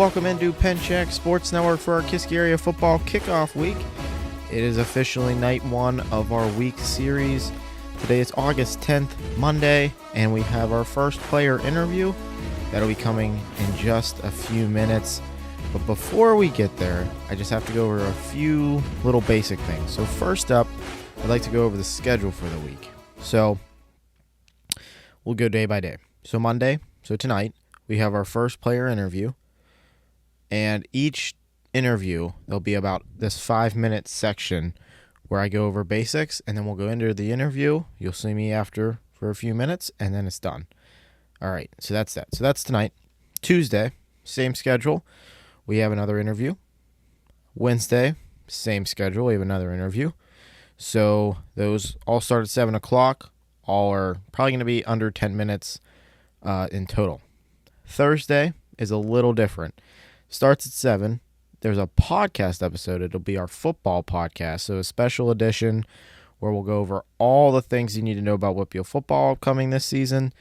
welcome into Pen Check Sports Network for our Kiski area football kickoff week. It is officially night one of our week series. Today is August 10th, Monday, and we have our first player interview. That'll be coming in just a few minutes. But before we get there, I just have to go over a few little basic things. So first up, I'd like to go over the schedule for the week. So we'll go day by day. So Monday, so tonight, we have our first player interview. And each interview, there'll be about this 5-minute section where I go over basics, and then we'll go into the interview. You'll see me after for a few minutes, and then it's done. All right, so that's that. So that's tonight. Tuesday, same schedule. We have another interview. Wednesday, same schedule. We have another interview. So those all start at 7 o'clock. All are probably going to be under 10 minutes in total. Thursday is a little different. Starts at 7. There's a podcast episode. It'll be our football podcast, so a special edition where we'll go over all the things you need to know about Whitfield football coming this season.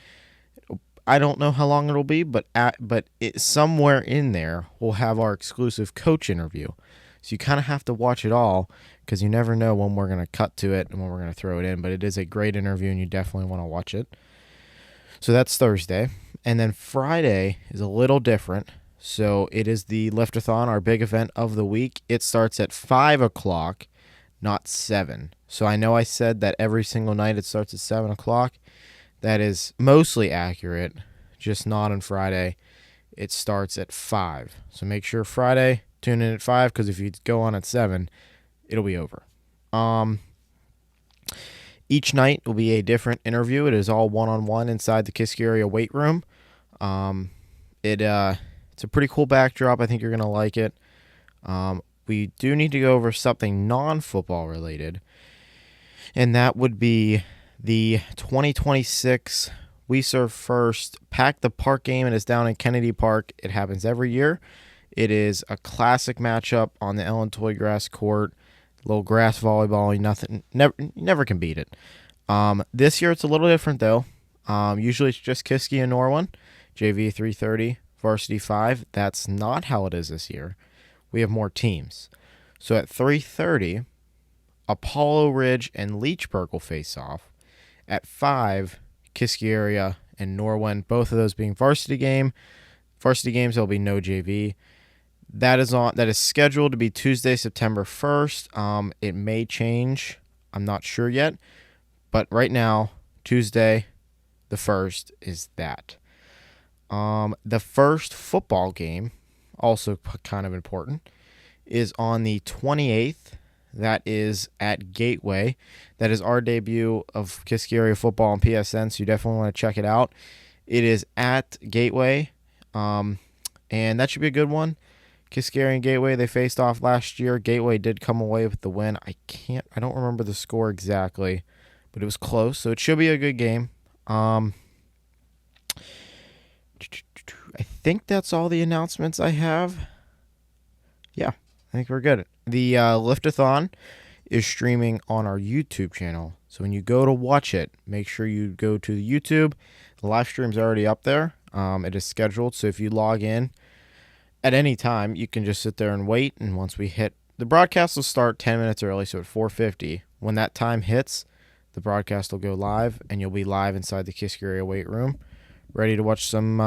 I don't know how long it'll be, but somewhere in there we'll have our exclusive coach interview. So you kind of have to watch it all because you never know when we're going to cut to it and when we're going to throw it in. But it is a great interview, and you definitely want to watch it. So that's Thursday. And then Friday is a little different. So it is the Lift-A-Thon, our big event of the week. It starts at 5 o'clock, not 7. So I know I said that every single night it starts at 7 o'clock. That is mostly accurate, just not on Friday. It starts at 5. So make sure Friday, tune in at 5, because if you go on at 7, it'll be over. Each night will be a different interview. It is all one-on-one inside the Kiski area weight room. It's a pretty cool backdrop. I think you're going to like it. We do need to go over something non-football related, and that would be the 2026 We Serve First Pack the Park game. It is down in Kennedy Park. It happens every year. It is a classic matchup on the Ellen Toy grass court. Little grass volleyball. Never can beat it. This year it's a little different though. Usually it's just Kiski and Norwin. JV 330, Varsity 5. That's not how it is this year. We have more teams. So at 3:30, Apollo Ridge and Leechburg will face off. At 5, Kiski area and Norwin, both of those being varsity games. There'll be no JV. That is scheduled to be Tuesday, September 1st. It may change. I'm not sure yet. But right now, Tuesday, the 1st, is that. The first football game, also kind of important, is on the 28th. That is at Gateway. That is our debut of Kiski area football on PSN, so you definitely want to check it out. It is at Gateway, and that should be a good one. Kiski area and Gateway, they faced off last year. Gateway did come away with the win. I don't remember the score exactly, but it was close, so it should be a good game. I think that's all the announcements I have. Yeah, I think we're good. The Lift-A-Thon is streaming on our YouTube channel. So when you go to watch it, make sure you go to the YouTube. The live stream's already up there. It is scheduled, so if you log in at any time, you can just sit there and wait. And once we hit, the broadcast will start 10 minutes early, so at 4:50. When that time hits, the broadcast will go live, and you'll be live inside the Kiski area weight room, ready to watch some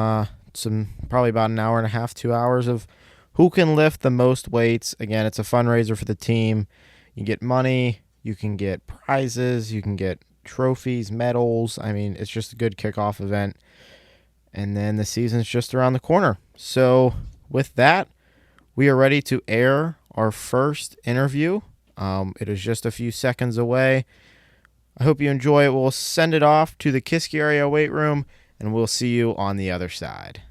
probably about an hour and a half, 2 hours of who can lift the most weights. Again, it's a fundraiser for the team. You get money, you can get prizes, you can get trophies, medals. I mean, it's just a good kickoff event. And then the season's just around the corner. So with that, we are ready to air our first interview. It is just a few seconds away. I hope you enjoy it. We'll send it off to the Kiski area weight room, and we'll see you on the other side.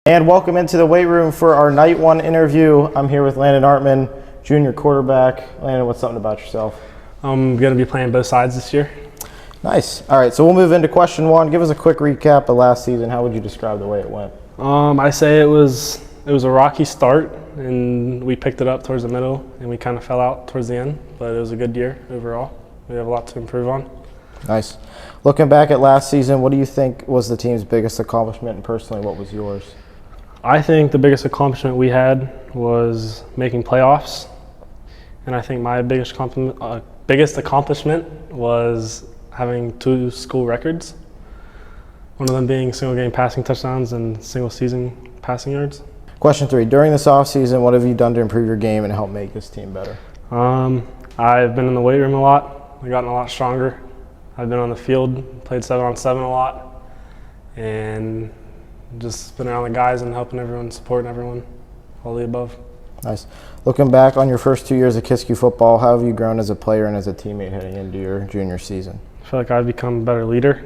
And welcome into the weight room for our night one interview. I'm here with Landon Artman, junior quarterback. Landon, what's something about yourself? I'm going to be playing both sides this year. Nice. All right, so we'll move into question one. Give us a quick recap of last season. How would you describe the way it went? I say it was a rocky start, and we picked it up towards the middle, and we kind of fell out towards the end. But it was a good year overall. We have a lot to improve on. Nice. Looking back at last season, what do you think was the team's biggest accomplishment, and personally, what was yours? I think the biggest accomplishment we had was making playoffs, and I think my biggest accomplishment was having 2 school records, one of them being single-game passing touchdowns and single-season passing yards. Question 3. During this offseason, what have you done to improve your game and help make this team better? I've been in the weight room a lot. I've gotten a lot stronger. I've been on the field, played 7-on-7 a lot, and just been around the guys and helping everyone, supporting everyone, all the above. Nice. Looking back on your first 2 years of Kiski football, how have you grown as a player and as a teammate heading into your junior season? I feel like I've become a better leader,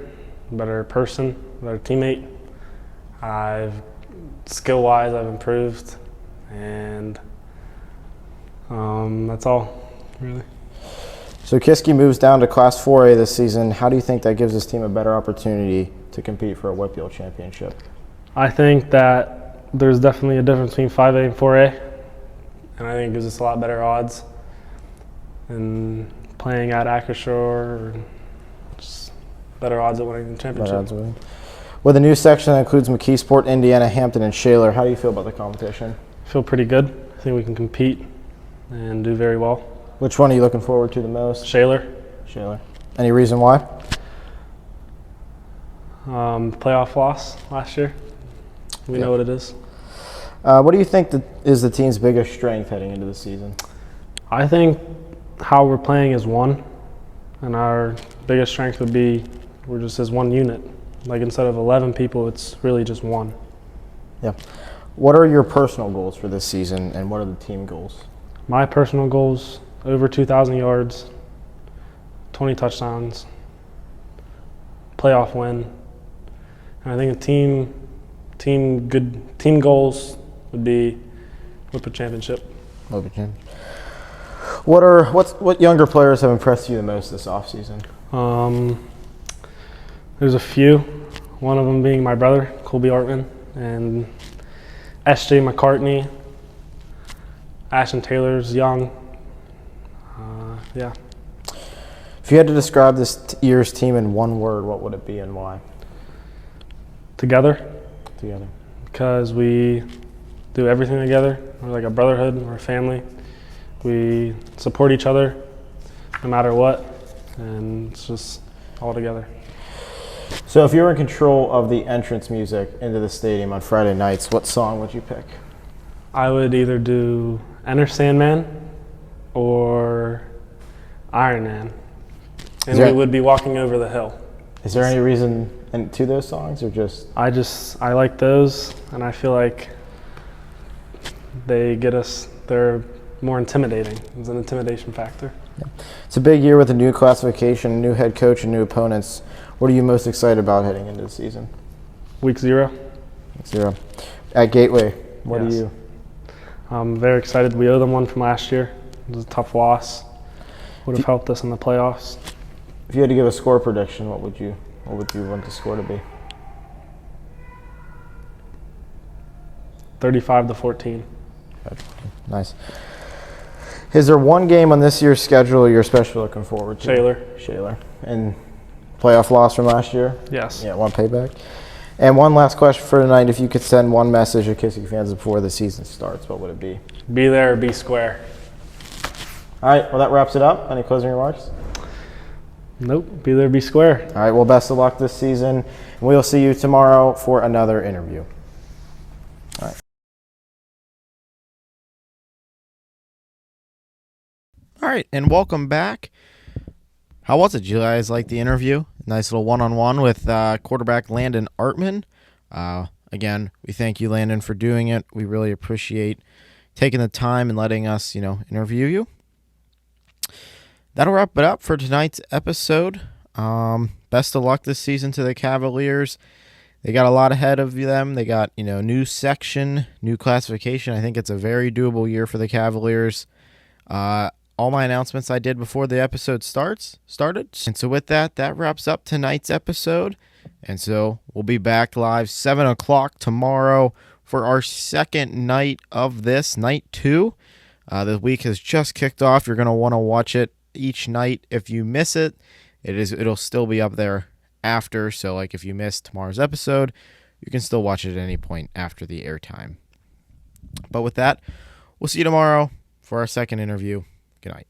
a better person, a better teammate. Skill-wise, I've improved, and that's all, really. So Kiski moves down to Class 4A this season. How do you think that gives this team a better opportunity to compete for a Whitfield championship? I think that there's definitely a difference between 5A and 4A, and I think it gives us a lot better odds in playing at Acrisure, or just better odds at winning the championship. With a new section that includes McKeesport, Indiana, Hampton, and Shaler, how do you feel about the competition? I feel pretty good. I think we can compete and do very well. Which one are you looking forward to the most? Shaler. Any reason why? Playoff loss last year. We know what it is. What do you think is the team's biggest strength heading into the season? I think how we're playing is one, and our biggest strength would be we're just as one unit. Like instead of 11 people, it's really just one. Yeah. What are your personal goals for this season, and what are the team goals? My personal goals, over 2,000 yards, 20 touchdowns, playoff win. And I think the team goals would be Whitfield championship. What younger players have impressed you the most this offseason? There's a few. One of them being my brother, Colby Artman, and S.J. McCartney. Ashton Taylor's young. Yeah. If you had to describe this year's team in one word, what would it be and why? Together. Together. Because we do everything together. We're like a brotherhood. We're a family. We support each other no matter what, and it's just all together. So if you were in control of the entrance music into the stadium on Friday nights, what song would you pick? I would either do Enter Sandman or Iron Man, and we would be walking over the hill. Is there any reason to those songs, or just? I like those, and I feel like they're more intimidating. It's an intimidation factor. Yeah. It's a big year with a new classification, new head coach, and new opponents. What are you most excited about heading into the season? Week 0. Week 0. At Gateway, what are you? I'm very excited. We owe them one from last year. It was a tough loss. Would have helped us in the playoffs. If you had to give a score prediction, what would you want the score to be? 35-14. Nice. Is there one game on this year's schedule you're especially looking forward to? Shaler. And playoff loss from last year? Yes. Yeah, one payback. And one last question for tonight. If you could send one message to Kiski fans before the season starts, what would it be? Be there or be square. All right, well, that wraps it up. Any closing remarks? Nope. Be there, be square. All right, well, best of luck this season. And we'll see you tomorrow for another interview. All right. All right, and welcome back. How was it? Did you guys like the interview? Nice little one-on-one with quarterback Landon Artman. Again, we thank you, Landon, for doing it. We really appreciate taking the time and letting us, interview you. That'll wrap it up for tonight's episode. Best of luck this season to the Cavaliers. They got a lot ahead of them. They got, new section, new classification. I think it's a very doable year for the Cavaliers. All my announcements I did before the episode started. And so with that wraps up tonight's episode. And so we'll be back live 7 o'clock tomorrow for our second night of this, night 2. The week has just kicked off. You're going to want to watch it each night. If you miss it, It'll still be up there after, so like if you missed tomorrow's episode, you can still watch it at any point after the airtime. But with that, we'll see you tomorrow for our second interview. Good night.